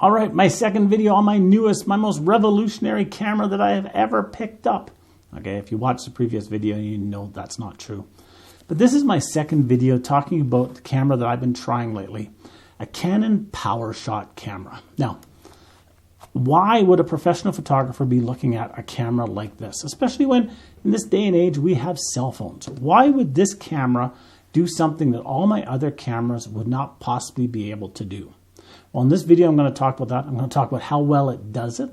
All right, my second video on my newest, my most revolutionary camera that I have ever picked up. Okay, if you watched the previous video, you know that's not true. But this is my second video talking about the camera that I've been trying lately, a Canon PowerShot camera. Now, why would a professional photographer be looking at a camera like this, especially when in this day and age we have cell phones? Why would this camera do something that all my other cameras would not possibly be able to do? Well, in this video, I'm going to talk about that. I'm going to talk about how well it does it,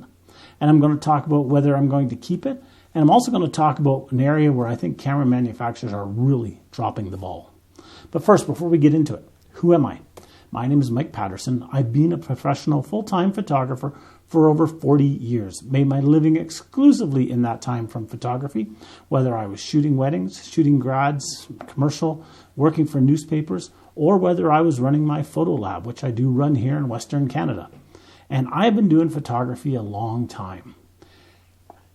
and I'm going to talk about whether I'm going to keep it, and I'm also going to talk about an area where I think camera manufacturers are really dropping the ball. But first, before we get into it, who am I? My name is Mike Paterson. I've been a professional full-time photographer for over 40 years. Made my living exclusively in that time from photography, whether I was shooting weddings, shooting grads, commercial, working for newspapers, or whether I was running my photo lab, which I do run here in Western Canada. And I've been doing photography a long time.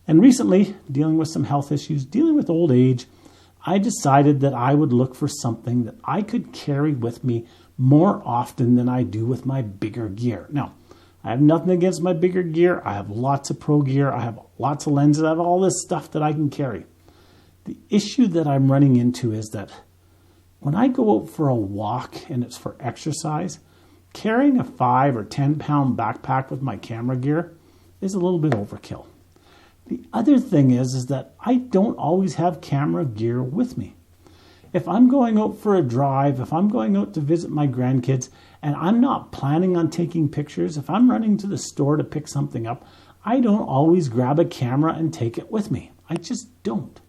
And recently, dealing with some health issues, dealing with old age, I decided that I would look for something that I could carry with me more often than I do with my bigger gear. Now, I have nothing against my bigger gear. I have lots of pro gear. I have lots of lenses. I have all this stuff that I can carry. The issue that I'm running into is that when I go out for a walk and it's for exercise, carrying a 5 or 10 pound backpack with my camera gear is a little bit overkill. The other thing is that I don't always have camera gear with me. If I'm going out for a drive, if I'm going out to visit my grandkids and I'm not planning on taking pictures, if I'm running to the store to pick something up, I don't always grab a camera and take it with me. I just don't.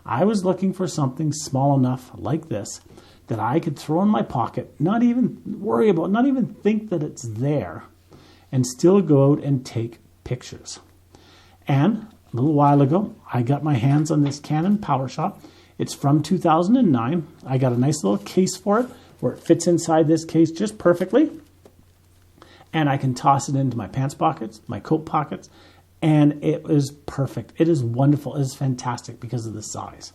I was looking for something small enough like this that I could throw in my pocket, not even worry about, not even think that it's there, and still go out and take pictures. And a little while ago, I got my hands on this Canon PowerShot. It's from 2009. I got a nice little case for it where it fits inside this case just perfectly. And I can toss it into my pants pockets, my coat pockets, and it is perfect. It is wonderful. It is fantastic because of the size.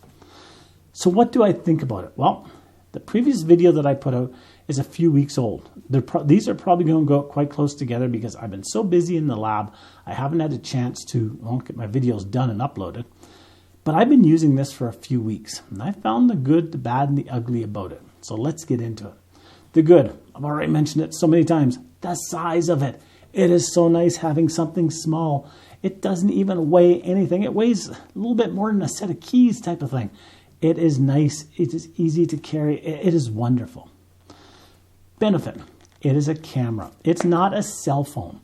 So what do I think about it? Well, the previous video that I put out is a few weeks old. These are probably going to go quite close together because I've been so busy in the lab, I haven't had a chance to get my videos done and uploaded. But I've been using this for a few weeks, and I found the good, the bad, and the ugly about it. So let's get into it. The good, I've already mentioned it so many times, the size of it. It is so nice having something small. It doesn't even weigh anything. It weighs a little bit more than a set of keys type of thing. It is nice. It is easy to carry. It is wonderful. Benefit, it is a camera. It's not a cell phone.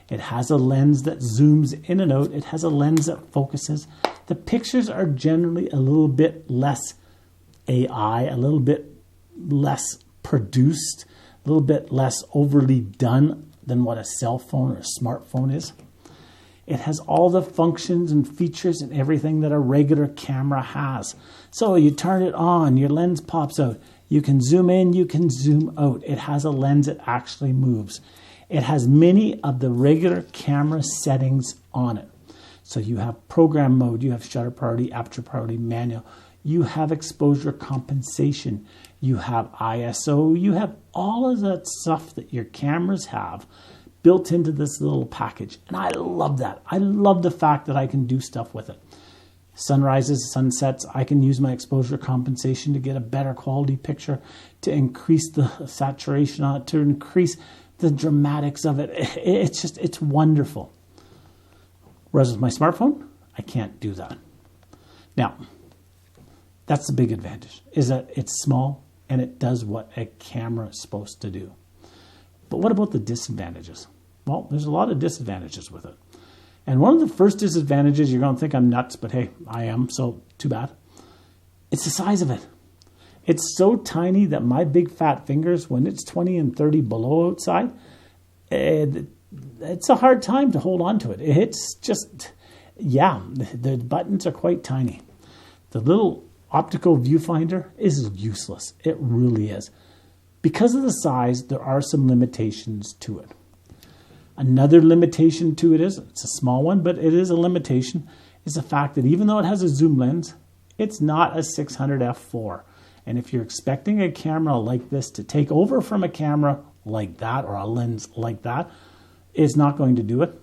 It has a lens that zooms in and out. It has a lens that focuses. The pictures are generally a little bit less AI, a little bit less produced, a little bit less overly done than what a cell phone or a smartphone is. It has all the functions and features and everything that a regular camera has. So you turn it on, your lens pops out. You can zoom in, you can zoom out. It has a lens that actually moves. It has many of the regular camera settings on it. So you have program mode, you have shutter priority, aperture priority, manual. You have exposure compensation. You have ISO. You have all of that stuff that your cameras have built into this little package. And I love that. I love the fact that I can do stuff with it. Sunrises, sunsets, I can use my exposure compensation to get a better quality picture, to increase the saturation on it, to increase the dramatics of it. It's wonderful. Whereas with my smartphone, I can't do that. Now, that's the big advantage, is that it's small and it does what a camera is supposed to do. But what about the disadvantages? Well, there's a lot of disadvantages with it. And one of the first disadvantages, you're going to think I'm nuts, but hey, I am, so too bad. It's the size of it. It's so tiny that my big fat fingers, when it's 20 and 30 below outside, it's a hard time to hold on to it. It's just, yeah, the buttons are quite tiny. The little optical viewfinder is useless. It really is. Because of the size, there are some limitations to it. Another limitation to it is, it's a small one, but it is a limitation, is the fact that even though it has a zoom lens, it's not a 600 f4. And if you're expecting a camera like this to take over from a camera like that or a lens like that, is not going to do it.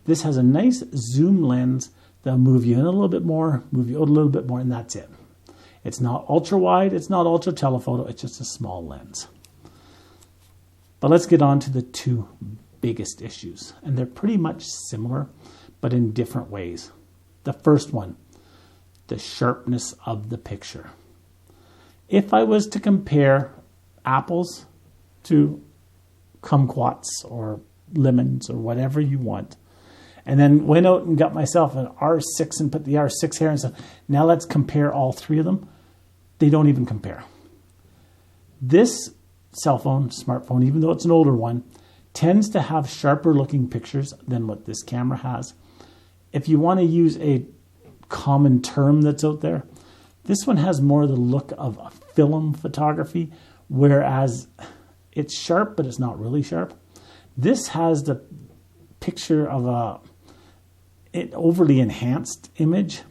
This has a nice zoom lens that'll move you in a little bit more, move you out a little bit more, and that's it. It's not ultra wide, it's not ultra telephoto, it's just a small lens. But let's get on to the two biggest issues, and they're pretty much similar, but in different ways. The first one, the sharpness of the picture. If I was to compare apples to kumquats or lemons or whatever you want, and then went out and got myself an R6 and put the R6 here and said, now let's compare all three of them, they don't even compare. This cell phone, smartphone, even though it's an older one, tends to have sharper looking pictures than what this camera has. If you want to use a common term that's out there, this one has more the look of a film photography, whereas it's sharp, but it's not really sharp. This has the picture of an overly enhanced image.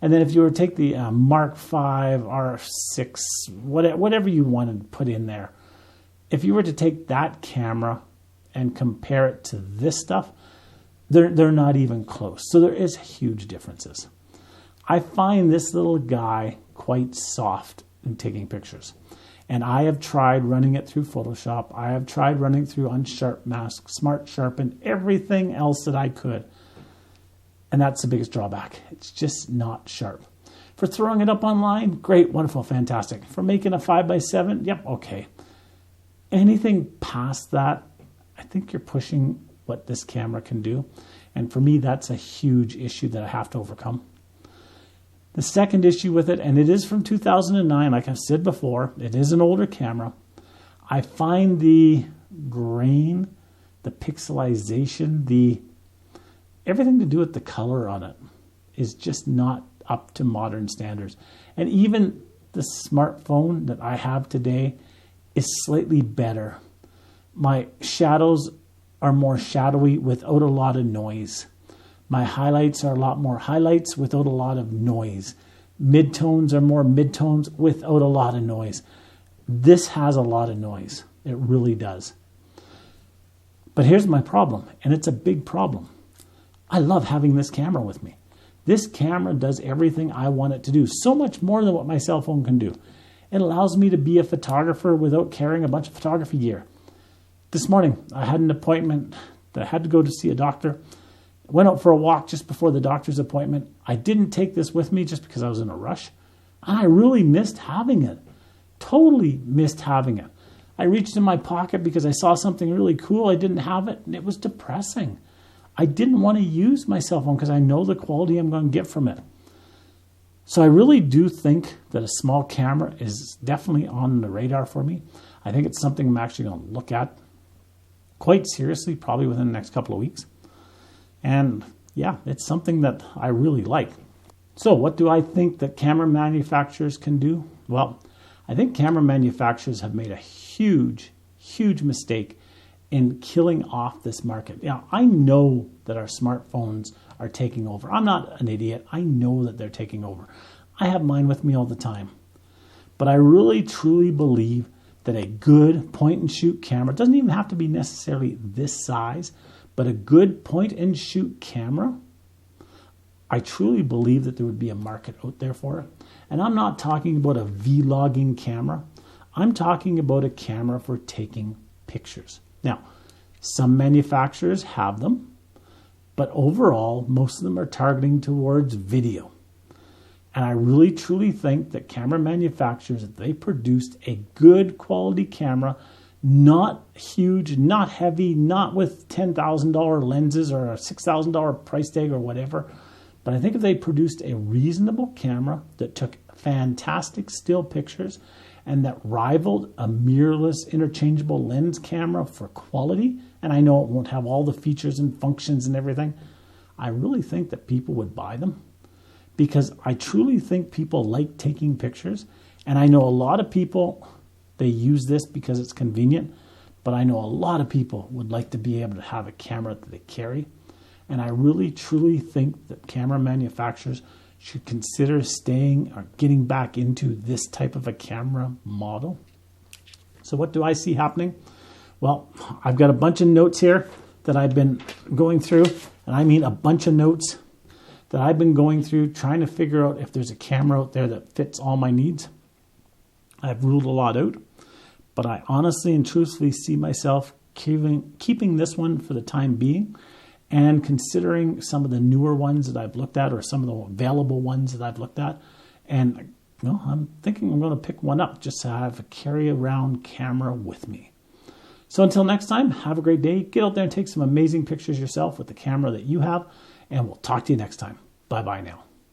And then if you were to take the Mark V, R6, whatever you wanted to put in there, if you were to take that camera and compare it to this stuff, they're not even close. So there is huge differences. I find this little guy quite soft in taking pictures. And I have tried running it through Photoshop. I have tried running through Unsharp Mask, Smart Sharpen, everything else that I could. And that's the biggest drawback. It's just not sharp. For throwing it up online, great, wonderful, fantastic. For making a 5x7, yep, okay. Anything past that, I think you're pushing what this camera can do. And for me, that's a huge issue that I have to overcome. The second issue with it, and it is from 2009, like I've said before, it is an older camera. I find the grain, the pixelization, everything to do with the color on it is just not up to modern standards. And even the smartphone that I have today is slightly better. My shadows are more shadowy without a lot of noise. My highlights are a lot more highlights without a lot of noise. Midtones are more midtones without a lot of noise. This has a lot of noise. It really does. But here's my problem, and it's a big problem. I love having this camera with me. This camera does everything I want it to do, so much more than what my cell phone can do. It allows me to be a photographer without carrying a bunch of photography gear. This morning, I had an appointment that I had to go to see a doctor. Went out for a walk just before the doctor's appointment. I didn't take this with me just because I was in a rush. And I really missed having it. Totally missed having it. I reached in my pocket because I saw something really cool. I didn't have it, and it was depressing. I didn't want to use my cell phone because I know the quality I'm going to get from it. So I really do think that a small camera is definitely on the radar for me. I think it's something I'm actually going to look at quite seriously, probably within the next couple of weeks. And yeah, it's something that I really like. So what do I think that camera manufacturers can do? Well, I think camera manufacturers have made a huge, huge mistake in killing off this market. Now, I know that our smartphones are taking over. I'm not an idiot. I know that they're taking over. I have mine with me all the time. But I really, truly believe that a good point-and-shoot camera, it doesn't even have to be necessarily this size, but a good point-and-shoot camera, I truly believe that there would be a market out there for it. And I'm not talking about a vlogging camera. I'm talking about a camera for taking pictures. Now, some manufacturers have them, but overall, most of them are targeting towards video. And I really, truly think that camera manufacturers, if they produced a good quality camera, not huge, not heavy, not with $10,000 lenses or a $6,000 price tag or whatever, but I think if they produced a reasonable camera that took fantastic still pictures and that rivaled a mirrorless interchangeable lens camera for quality, and I know it won't have all the features and functions and everything, I really think that people would buy them. Because I truly think people like taking pictures. And I know a lot of people, they use this because it's convenient. But I know a lot of people would like to be able to have a camera that they carry. And I really, truly think that camera manufacturers should consider staying or getting back into this type of a camera model. So what do I see happening? Well, I've got a bunch of notes here that I've been going through, and I mean a bunch of notes that I've been going through trying to figure out if there's a camera out there that fits all my needs. I've ruled a lot out, but I honestly and truthfully see myself keeping this one for the time being, and considering some of the newer ones that I've looked at, or some of the available ones that I've looked at. And I'm thinking I'm going to pick one up just to have a carry around camera with me. So until next time, have a great day. Get out there and take some amazing pictures yourself with the camera that you have, and we'll talk to you next time. Bye-bye now.